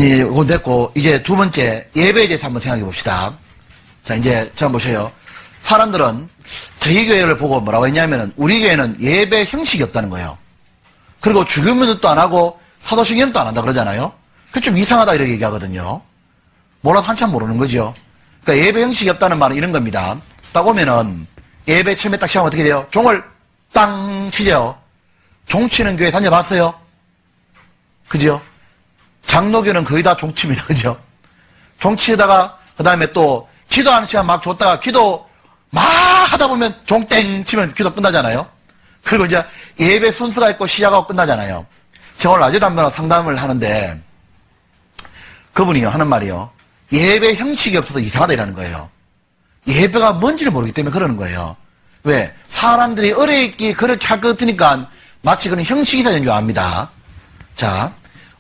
이거 됐고, 이제 두 번째, 예배에 대해서 한번 생각해 봅시다. 자, 이제, 자, 보세요. 사람들은 저희 교회를 보고 뭐라고 했냐면은, 우리 교회는 예배 형식이 없다는 거예요. 그리고 주교문도 안 하고, 사도신경도 안 한다 그러잖아요. 그게 좀 이상하다 이렇게 얘기하거든요. 몰라도 한참 모르는 거죠. 그러니까 예배 형식이 없다는 말은 이런 겁니다. 딱 오면은, 예배 처음에 딱 시작하면 어떻게 돼요? 종을 땅 치죠. 종 치는 교회 다녀봤어요? 그죠? 장로교는 거의 다 종칩니다. 그죠? 종치다가, 그 다음에 또, 기도하는 시간 막 줬다가, 기도 막 하다 보면 종땡 치면 기도 끝나잖아요? 그리고 이제 예배 순서가 있고 시작하고 끝나잖아요. 제가 오늘 낮에도 한번 상담을 하는데, 그분이요, 하는 말이요. 예배 형식이 없어서 이상하다 이라는 거예요. 예배가 뭔지를 모르기 때문에 그러는 거예요. 왜? 사람들이 어려있기 그렇게 할 것 같으니까 마치 그런 형식이 있어야 되는 줄 압니다. 자,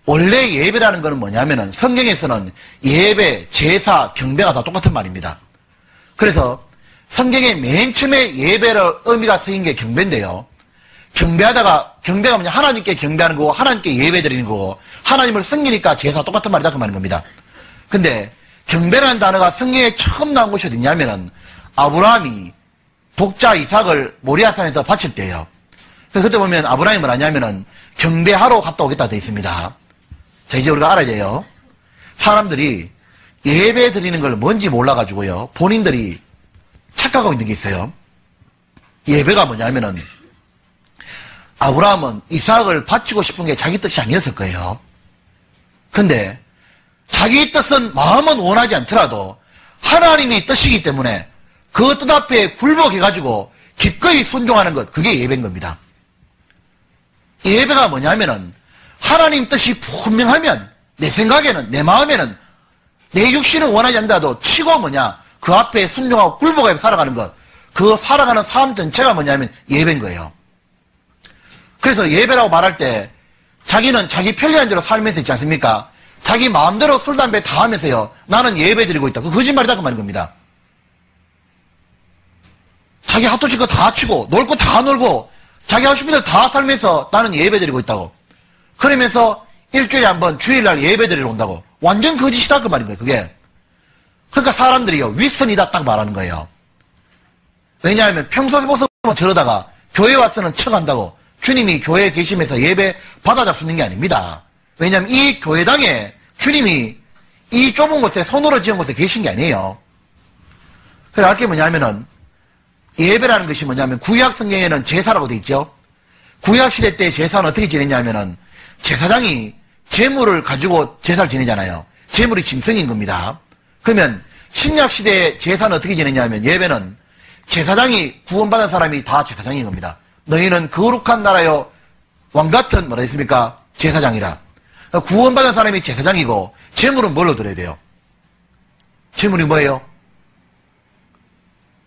원래 예배라는 거는 뭐냐면은 성경에서는 예배, 제사, 경배가 다 똑같은 말입니다. 그래서 성경에 맨 처음에 예배를 의미가 쓰인 게 경배인데요. 경배가 뭐냐, 하나님께 경배하는 거고 하나님께 예배 드리는 거고 하나님을 섬기니까 제사 똑같은 말이다 그 말인 겁니다. 근데 경배라는 단어가 성경에 처음 나온 곳이 어디냐면은 아브라함이 독자 이삭을 모리아산에서 바칠 때예요. 그래서 그때 보면 아브라함이 뭐라냐면은 경배하러 갔다 오겠다 되어 있습니다. 자, 이제 우리가 알아야 돼요. 사람들이 예배 드리는 걸 뭔지 몰라가지고요. 본인들이 착각하고 있는 게 있어요. 예배가 뭐냐면은 아브라함은 이삭을 바치고 싶은 게 자기 뜻이 아니었을 거예요. 근데 자기 뜻은 마음은 원하지 않더라도 하나님의 뜻이기 때문에 그 뜻 앞에 굴복해가지고 기꺼이 순종하는 것, 그게 예배인 겁니다. 예배가 뭐냐면은 하나님 뜻이 분명하면 내 생각에는, 내 마음에는 내 육신은 원하지 않더라도 치고 뭐냐, 그 앞에 순종하고 굴복하며 살아가는 것, 그 살아가는 삶 전체가 뭐냐면 예배인 거예요. 그래서 예배라고 말할 때 자기는 자기 편리한 대로 살면서 있지 않습니까? 자기 마음대로 술, 담배 다 하면서요, 나는 예배 드리고 있다. 그 거짓말이다 그 말인 겁니다. 자기 하도 칠 거 다 치고 놀 거 다 놀고 자기 하고 싶은 대로 다 살면서 나는 예배 드리고 있다고. 그러면서 일주일에 한 번 주일날 예배 드리러 온다고. 완전 거짓이다 그 말인 거예요. 그게. 그러니까 사람들이요, 윗선이다 딱 말하는 거예요. 왜냐하면 평소 모습은 저러다가 교회 와서는 척한다고 주님이 교회에 계시면서 예배 받아 잡수는 게 아닙니다. 왜냐하면 이 교회당에 주님이 이 좁은 곳에 손으로 지은 곳에 계신 게 아니에요. 그래, 알 게 뭐냐면은 예배라는 것이 뭐냐면 구약 성경에는 제사라고 돼 있죠. 구약 시대 때 제사는 어떻게 지냈냐면은 제사장이 제물을 가지고 제사를 지내잖아요. 제물이 짐승인 겁니다. 그러면 신약 시대 제사는 어떻게 지냈냐면 예배는 제사장이 구원받은 사람이 다 제사장인 겁니다. 너희는 거룩한 나라요 왕같은 뭐라 했습니까? 제사장이라. 구원받은 사람이 제사장이고 제물은 뭘로 드려야 돼요? 제물이 뭐예요?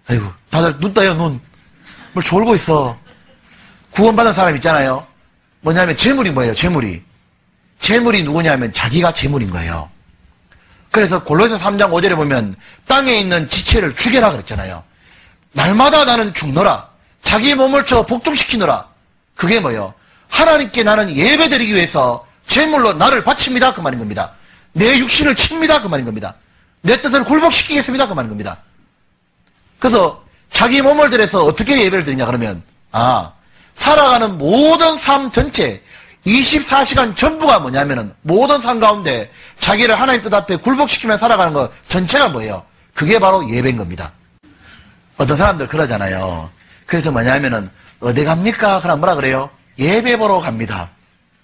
아이고, 다들 눈 떠요, 눈. 뭘 졸고 있어. 구원받은 사람 있잖아요. 뭐냐면 제물이 뭐예요? 제물이 누구냐면 자기가 제물인 거예요. 그래서 골로새 3장 5절에 보면 땅에 있는 지체를 죽여라 그랬잖아요. 날마다 나는 죽노라. 자기 몸을 복종시키노라. 그게 뭐예요? 하나님께 나는 예배드리기 위해서 제물로 나를 바칩니다 그 말인 겁니다. 내 육신을 칩니다 그 말인 겁니다. 내 뜻을 굴복시키겠습니다 그 말인 겁니다. 그래서 자기 몸을 들여서 어떻게 예배를 드리냐 그러면 살아가는 모든 삶 전체 24시간 전부가 뭐냐면은 모든 삶 가운데 자기를 하나님 뜻 앞에 굴복시키며 살아가는 것 전체가 뭐예요? 그게 바로 예배인 겁니다. 어떤 사람들 그러잖아요. 그래서 뭐냐면은 어디 갑니까? 그럼 뭐라 그래요? 예배 보러 갑니다.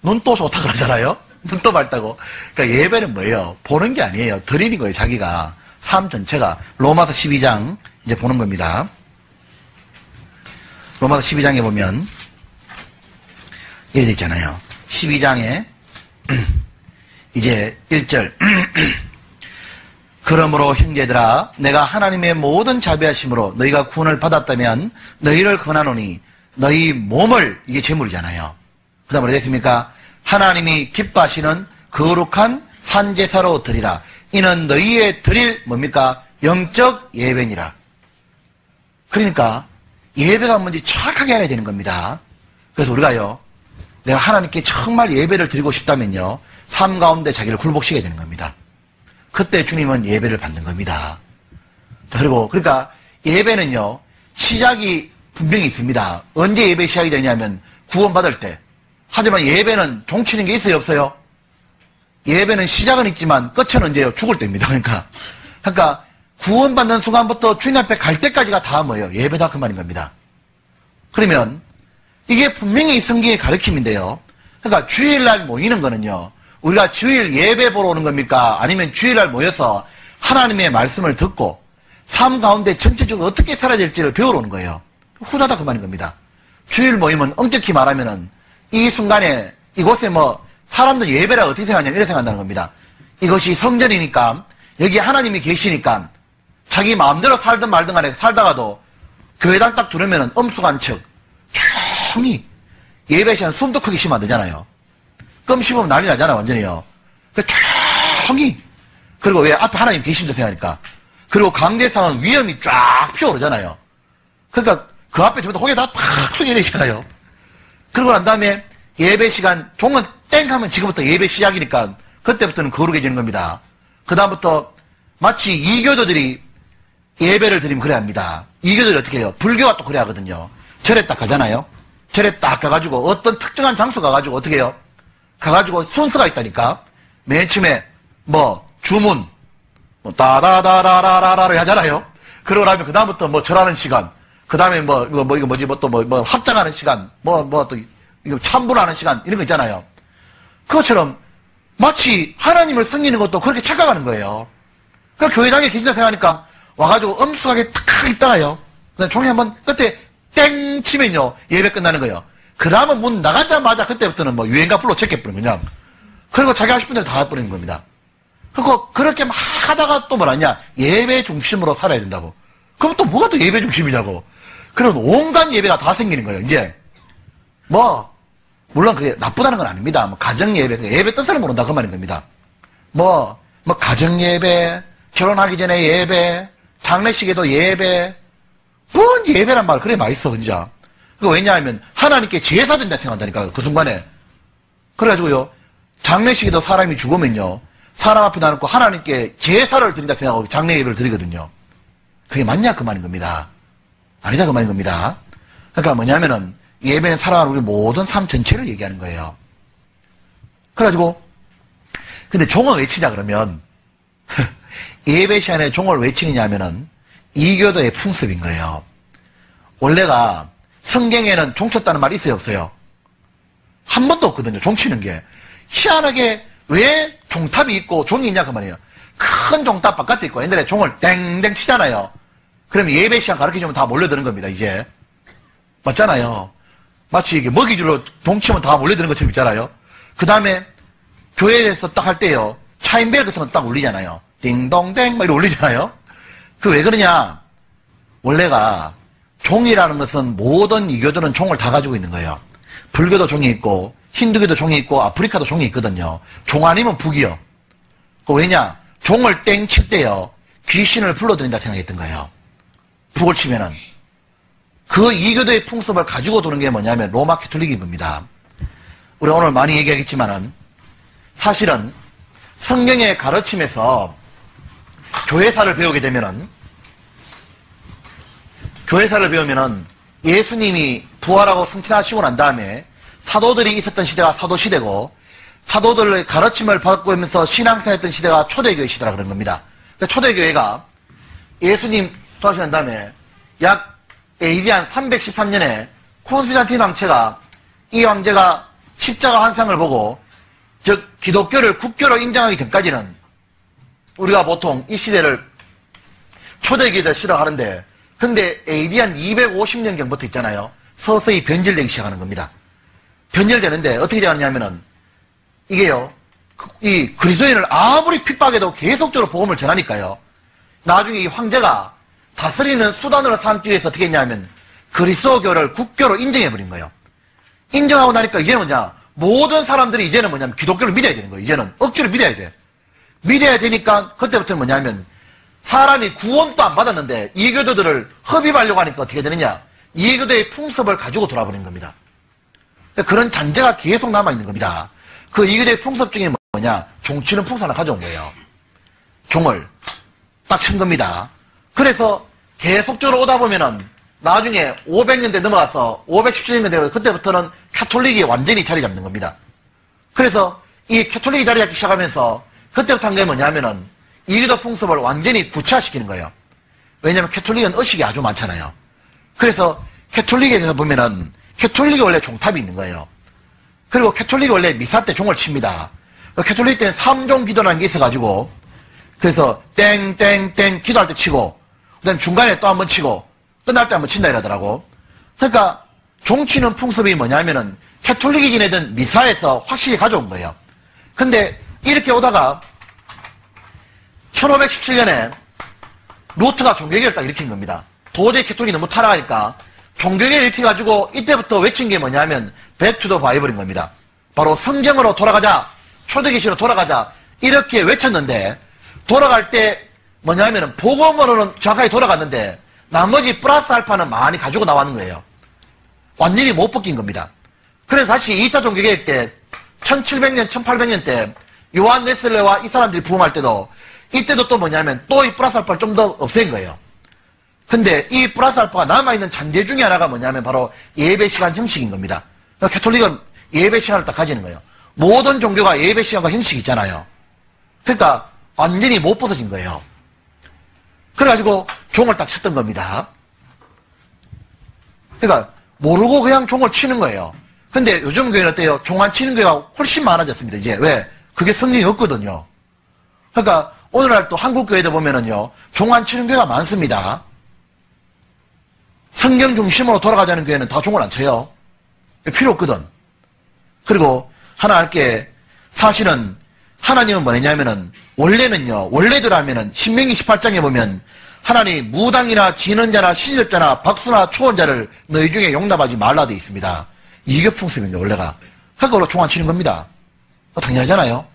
눈도 좋다 그러잖아요. 눈도 밝다고. 그러니까 예배는 뭐예요? 보는 게 아니에요. 드리는 거예요. 자기가 삶 전체가. 로마서 12장 이제 보는 겁니다. 로마서 12장에 보면 이게 있잖아요. 12장에 이제 1절 그러므로 형제들아 내가 하나님의 모든 자비하심으로 너희가 구원을 받았다면 너희를 권하노니 너희 몸을, 이게 제물이잖아요. 그 다음에 뭐라 됐습니까? 하나님이 기뻐하시는 거룩한 산제사로 드리라. 이는 너희의 드릴 뭡니까? 영적 예배니라. 그러니까 예배가 뭔지 정확하게 알아야 되는 겁니다. 그래서 우리가요, 내가 하나님께 정말 예배를 드리고 싶다면요, 삶 가운데 자기를 굴복시켜야 되는 겁니다. 그때 주님은 예배를 받는 겁니다. 그리고 그러니까 예배는요 시작이 분명히 있습니다. 언제 예배 시작이 되냐면 구원받을 때. 하지만 예배는 종치는 게 있어요 없어요? 예배는 시작은 있지만 끝은 언제예요? 죽을 때입니다. 그러니까 구원받는 순간부터 주님 앞에 갈 때까지가 다 뭐예요? 예배다 그 말인 겁니다. 그러면 이게 분명히 성경의 가르침인데요. 그러니까 주일날 모이는 거는요. 우리가 주일 예배 보러 오는 겁니까? 아니면 주일날 모여서 하나님의 말씀을 듣고 삶 가운데 전체적으로 어떻게 살아야 될지를 배우러 오는 거예요. 후자다 그 말인 겁니다. 주일 모임은 엄격히 말하면은 이 순간에 이곳에 뭐 사람들 예배라 어떻게 생각하냐면 이렇게 생각한다는 겁니다. 이것이 성전이니까 여기 하나님이 계시니까 자기 마음대로 살든 말든 간에 살다가도 교회당 딱 들으면은 엄숙한 척 조용히 예배 시간 숨도 크게 쉬면 안 되잖아요. 껌 씹으면 난리 나잖아 완전히요. 조용히 그리고 왜 앞에 하나님 계신다 생각하니까 그리고 강대상은 위험이 쫙 피어오르잖아요. 그러니까 그 앞에 전부 다 고개 다 탁 숙여야 되잖아요. 그러고 난 다음에 예배 시간 종은 땡 하면 지금부터 예배 시작이니까 그때부터는 거룩해지는 겁니다. 그 다음부터 마치 이교도들이 예배를 드리면 그래야 합니다. 이교도들이 어떻게 해요? 불교가 또 그래야 하거든요. 절에 딱 가잖아요. 절에 딱 가가지고 어떤 특정한 장소 가가지고 어떻게 해요? 가가지고 순서가 있다니까. 맨 처음에 뭐 주문 뭐 따다다라라라를 하잖아요. 그러고 나면 그 다음부터 뭐 절하는 시간, 그 다음에 뭐 합장하는 시간, 또 이거 참분하는 시간 이런 거 있잖아요. 그것처럼 마치 하나님을 섬기는 것도 그렇게 착각하는 거예요. 그 교회당에 계신다 생각하니까 와가지고 엄숙하게 탁 있다가요. 그다음 종이 한번 끝에 땡 치면요 예배 끝나는 거예요. 그러면 문 나가자마자 그때부터는 뭐 유행가 불러 제껴버리는 그냥. 그리고 자기 하실 분들 다 해버리는 겁니다. 그리고 그렇게 막 하다가 또 뭐라냐 예배 중심으로 살아야 된다고. 그럼 또 뭐가 또 예배 중심이냐고. 그런 온갖 예배가 다 생기는 거예요. 이제 뭐 물론 그게 나쁘다는 건 아닙니다. 뭐 가정 예배, 예배 뜻을 모른다 그 말인 겁니다. 뭐 가정 예배, 결혼하기 전에 예배, 장례식에도 예배, 뭔 예배란 말 그래 맛있어 진짜. 그 왜냐하면 하나님께 제사 된다 생각한다니까 그 순간에. 그래가지고요 장례식에도 사람이 죽으면요 사람 앞에 놔놓고 하나님께 제사를 드린다 생각하고 장례 예배를 드리거든요. 그게 맞냐 그 말인 겁니다. 아니다 그 말인 겁니다. 그러니까 뭐냐면은 예배는 살아가는 우리 모든 삶 전체를 얘기하는 거예요. 그래가지고 근데 종을 외치자 그러면 예배 시간에 종을 외치느냐 하면은 이교도의 풍습인 거예요. 원래가 성경에는 종 쳤다는 말이 있어요 없어요? 한 번도 없거든요. 종 치는 게. 희한하게 왜 종탑이 있고 종이 있냐 그 말이에요. 큰 종탑 바깥에 있고 옛날에 종을 땡땡 치잖아요. 그러면 예배 시간 가르쳐주면 다 몰려드는 겁니다 이제. 맞잖아요. 마치 이게 먹이주로 종 치면 다 몰려드는 것처럼 있잖아요. 그 다음에 교회에서 딱 할 때요 차인벨 같은 거 딱 울리잖아요. 띵동댕 막 이렇게 울리잖아요. 그 왜 그러냐. 원래가 종이라는 것은 모든 이교도는 종을 다 가지고 있는 거예요. 불교도 종이 있고 힌두교도 종이 있고 아프리카도 종이 있거든요. 종 아니면 북이요. 그 왜냐 종을 땡 칠 때요 귀신을 불러들인다 생각했던 거예요. 북을 치면은 그 이교도의 풍습을 가지고 도는 게 뭐냐면 로마 캐톨릭인 겁니다. 우리 오늘 많이 얘기하겠지만은 사실은 성경의 가르침에서 교회사를 배우게 되면은 교회사를 배우면은 예수님이 부활하고 승천하시고 난 다음에 사도들이 있었던 시대가 사도시대고 사도들의 가르침을 받고 오면서 신앙생활했던 시대가 초대교회 시대라 그런 겁니다. 초대교회가 예수님 돌아가시고 난 다음에 약 AD 한 313년에 콘스탄틴 왕체가 이 황제가 십자가 환상을 보고 즉 기독교를 국교로 인정하기 전까지는 우리가 보통 이 시대를 초대교회를 싫어하는데 근데 AD 한 250년경부터 있잖아요. 서서히 변질되기 시작하는 겁니다. 변질되는데 어떻게 되느냐면은 이게요 이 그리스도인을 아무리 핍박해도 계속적으로 복음을 전하니까요 나중에 이 황제가 다스리는 수단으로 삼기 위해서 어떻게 했냐면 그리스도교를 국교로 인정해버린 거예요. 인정하고 나니까 이제는 뭐냐 모든 사람들이 이제는 뭐냐면 기독교를 믿어야 되는 거예요. 이제는 억지로 믿어야 돼. 믿어야 되니까 그때부터는 뭐냐면 사람이 구원도 안 받았는데 이교도들을 흡입하려고 하니까 어떻게 되느냐 이교도의 풍습을 가지고 돌아버린 겁니다. 그런 잔재가 계속 남아있는 겁니다. 그 이교도의 풍습 중에 뭐냐? 종치는 풍선을 가져온 거예요. 종을 딱 친 겁니다. 그래서 계속적으로 오다 보면은 나중에 500년대 넘어가서 517년대 되고 그때부터는 카톨릭이 완전히 자리 잡는 겁니다. 그래서 이 카톨릭이 자리 잡기 시작하면서 그때부터 한 게 뭐냐면은 이기도 풍습을 완전히 구체화시키는 거예요. 왜냐하면 카톨릭은 의식이 아주 많잖아요. 그래서 카톨릭에 대해서 보면은 카톨릭이 원래 종탑이 있는 거예요. 그리고 카톨릭이 원래 미사 때 종을 칩니다. 카톨릭 때는 3종 기도라는 게 있어가지고 그래서 땡땡땡 기도할 때 치고 그다음 중간에 또 한 번 치고 끝날 때 한 번 친다 이러더라고. 그러니까 종치는 풍습이 뭐냐면은 카톨릭이 지내던 미사에서 확실히 가져온 거예요. 근데 이렇게 오다가 1517년에 루트가 종교개혁을 딱 일으킨 겁니다. 도저히 카톨릭이 너무 타락하니까 종교개혁을 일으켜가지고 이때부터 외친 게 뭐냐면 Back to the Bible인 겁니다. 바로 성경으로 돌아가자, 초대계시로 돌아가자 이렇게 외쳤는데 돌아갈 때 뭐냐면은 복음으로는 정확하게 돌아갔는데 나머지 플러스 알파는 많이 가지고 나왔는 거예요. 완전히 못 벗긴 겁니다. 그래서 다시 2차 종교개혁 때 1700년, 1800년 때 요한 웨슬레와 이 사람들이 부흥할 때도 이때도 또 뭐냐면 또 이 플러스 알파를 좀 더 없앤 거예요. 근데 이 플러스 알파가 남아있는 잔재 중에 하나가 뭐냐면 바로 예배 시간 형식인 겁니다. 그러니까 카톨릭은 예배 시간을 딱 가지는 거예요. 모든 종교가 예배 시간과 형식이 있잖아요. 그러니까 완전히 못 벗어진 거예요. 그래가지고 종을 딱 쳤던 겁니다. 그러니까 모르고 그냥 종을 치는 거예요. 근데 요즘 교회는 어때요? 종 안 치는 교회가 훨씬 많아졌습니다. 이제 왜? 그게 성경이 없거든요. 그러니까 오늘날 또 한국 교회도 보면은요, 종 안 치는 교회가 많습니다. 성경 중심으로 돌아가자는 교회는 다 종을 안 쳐요. 필요 없거든. 그리고 하나 할게, 사실은 하나님은 뭐냐면은 원래는요, 원래대로라면은 신명기 18장에 보면 하나님 무당이나 진언자나 신접자나 박수나 초혼자를 너희 중에 용납하지 말라 돼 있습니다. 이게 풍습입니다, 원래가. 그걸로 종 안 치는 겁니다. 당연하잖아요.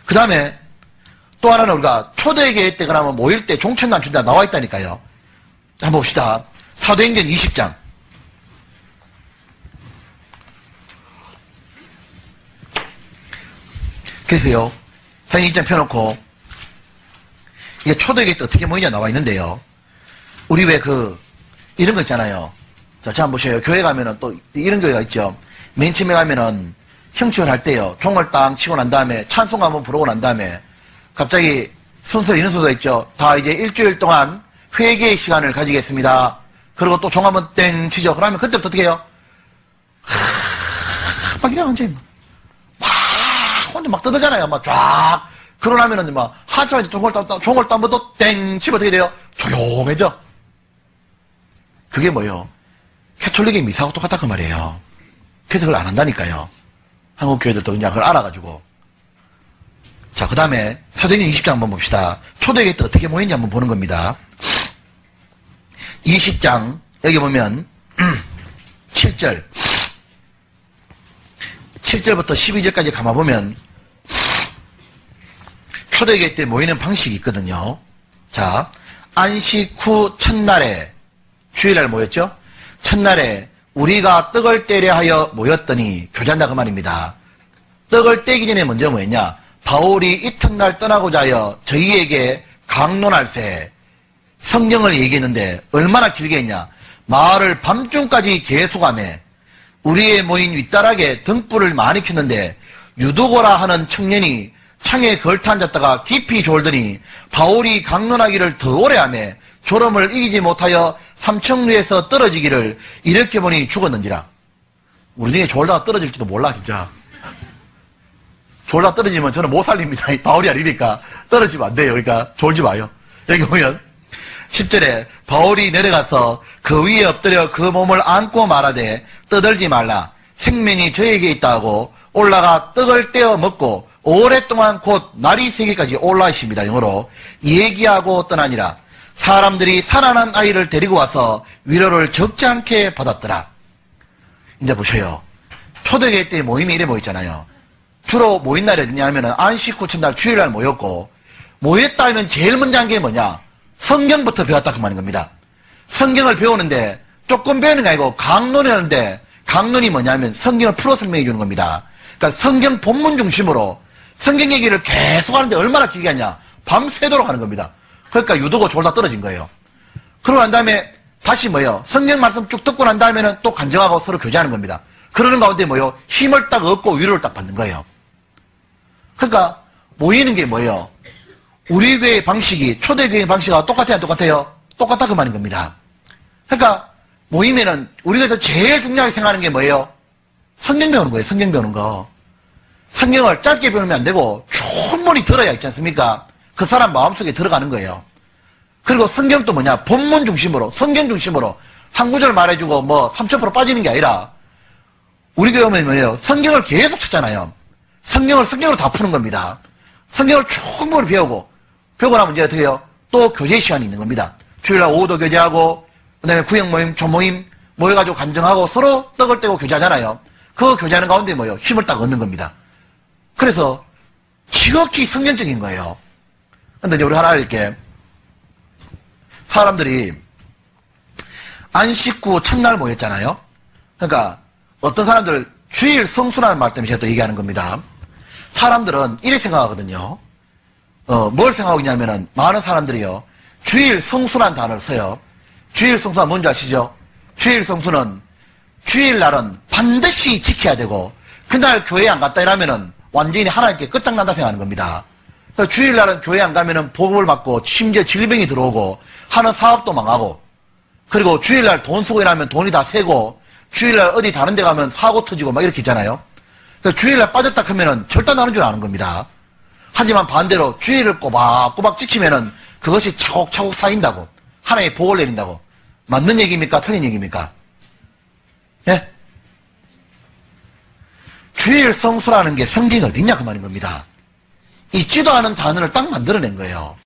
그 다음에 또 하나는 우리가 초대교회 때 그러면 모일 때 종천도 안 준다 나와 있다니까요. 한번 봅시다. 사도행전 20장. 그래서요, 사도행전 20장 펴놓고 이게 초대교회 때 어떻게 모이냐 나와 있는데요. 우리 왜 이런 거 있잖아요. 자, 한번 보세요. 교회 가면은 또 이런 교회가 있죠. 맨 처음에 가면은 형식을 할 때요. 종을 땅 치고 난 다음에 찬송 한번 부르고 난 다음에 갑자기 순서 이런 순서가 있죠. 다 이제 일주일 동안 회개의 시간을 가지겠습니다. 그리고 또 종 한번 땡 치죠. 그러면 그때부터 어떻게 해요? 막 이래 앉아 막 혼자 막 떠들잖아요. 막 쫙. 그러려면은 막 한참 종을 또 한번 또 땡 치면 어떻게 돼요? 조용해져. 그게 뭐예요? 캐톨릭의 미사하고 똑같다 그 말이에요. 그래서 그걸 안 한다니까요. 한국 교회들도 그냥 그걸 알아가지고. 자, 그 다음에 사도행전 20장 한번 봅시다. 초대교회 때 어떻게 모였는지 한번 보는 겁니다. 20장 여기 보면 7절 7절부터 12절까지 감아보면 초대교회 때 모이는 방식이 있거든요. 자, 안식 후 첫날에 주일날 모였죠. 첫날에 우리가 떡을 떼려 하여 모였더니 교제한다 그 말입니다. 떡을 떼기 전에 먼저 뭐였냐? 바울이 이튿날 떠나고자 하여 저희에게 강론할세 성경을 얘기했는데 얼마나 길게 했냐? 마을을 밤중까지 계속하며 우리의 모인 윗다락에 등불을 많이 켰는데 유두고라 하는 청년이 창에 걸터 앉았다가 깊이 졸더니 바울이 강론하기를 더 오래 하며 졸음을 이기지 못하여 삼청루에서 떨어지기를 이렇게 보니 죽었는지라. 우리 중에 졸다가 떨어질지도 몰라 진짜. 졸다 떨어지면 저는 못 살립니다. 바울이 아니니까 떨어지면 안 돼요. 그러니까 졸지 마요. 여기 보면 10절에 바울이 내려가서 그 위에 엎드려 그 몸을 안고 말하되 떠들지 말라. 생명이 저에게 있다고 올라가 떡을 떼어 먹고 오랫동안 곧 날이 새기까지 올라가십니다. 영어로 얘기하고 떠나니라. 사람들이 살아난 아이를 데리고 와서 위로를 적지 않게 받았더라. 이제 보셔요. 초대교회 때 모임이 이래 모였잖아요. 주로 모인 날이 어디냐 하면은 안식 후 첫날 주일날 모였고, 모였다 하면 제일 먼저 한 게 뭐냐? 성경부터 배웠다 그 말인 겁니다. 성경을 배우는데 조금 배우는 게 아니고 강론이라는데 강론이 뭐냐면 성경을 풀어 설명해 주는 겁니다. 그러니까 성경 본문 중심으로 성경 얘기를 계속 하는데 얼마나 길게 하냐. 밤새도록 하는 겁니다. 그러니까 유도가 졸다 떨어진 거예요. 그러고 난 다음에 다시 뭐예요? 성경 말씀 쭉 듣고 난 다음에는 또 간증하고 서로 교제하는 겁니다. 그러는 가운데 뭐예요? 힘을 딱 얻고 위로를 딱 받는 거예요. 그러니까 모이는 게 뭐예요? 우리 교회의 방식이 초대교회의 방식하고 똑같아요? 안 똑같아요? 똑같다 그 말인 겁니다. 그러니까 모이면은 우리가 제일 중요하게 생각하는 게 뭐예요? 성경 배우는 거예요. 성경 배우는 거. 성경을 짧게 배우면 안 되고 충분히 들어야 있지 않습니까? 그 사람 마음속에 들어가는 거예요. 그리고 성경도 뭐냐? 본문 중심으로, 성경 중심으로 한 구절 말해주고 뭐 30% 빠지는 게 아니라 우리 교회 오면 뭐예요? 성경을 계속 찾잖아요. 성경으로 다 푸는 겁니다. 성경을 충분히 배우고 나면 이제 어떻게 해요? 또 교제 시간이 있는 겁니다. 주일날 오후도 교제하고 그 다음에 구역 모임, 조모임 모여가지고 간증하고 서로 떡을 떼고 교제하잖아요. 그 교제하는 가운데 뭐예요? 힘을 딱 얻는 겁니다. 그래서 지극히 성경적인 거예요. 근데 이제 우리 하나 이렇게 사람들이 안식구 첫날 모였잖아요. 그러니까 어떤 사람들 주일 성수라는 말 때문에 제가 또 얘기하는 겁니다. 사람들은 이렇게 생각하거든요. 뭘 생각하고 있냐면은 많은 사람들이요. 주일 성수라는 단어를 써요. 주일 성수가 뭔지 아시죠? 주일 성수는 주일날은 반드시 지켜야 되고 그날 교회 안 갔다 이러면은 완전히 하나님께 끝장난다 생각하는 겁니다. 주일날은 교회 안 가면은 복을 받고 심지어 질병이 들어오고 하는 사업도 망하고 그리고 주일날 돈 쓰고 일하면 돈이 다 새고 주일날 어디 다른 데 가면 사고 터지고 막 이렇게 있잖아요. 주일날 빠졌다 하면은 절단하는 줄 아는 겁니다. 하지만 반대로 주일을 꼬박꼬박 지키면은 그것이 차곡차곡 쌓인다고 하나님의 복을 내린다고. 맞는 얘기입니까? 틀린 얘기입니까? 예? 주일 성수라는 게 성경에 어딨냐 그 말인 겁니다. 있지도 않은 단어를 딱 만들어낸 거예요.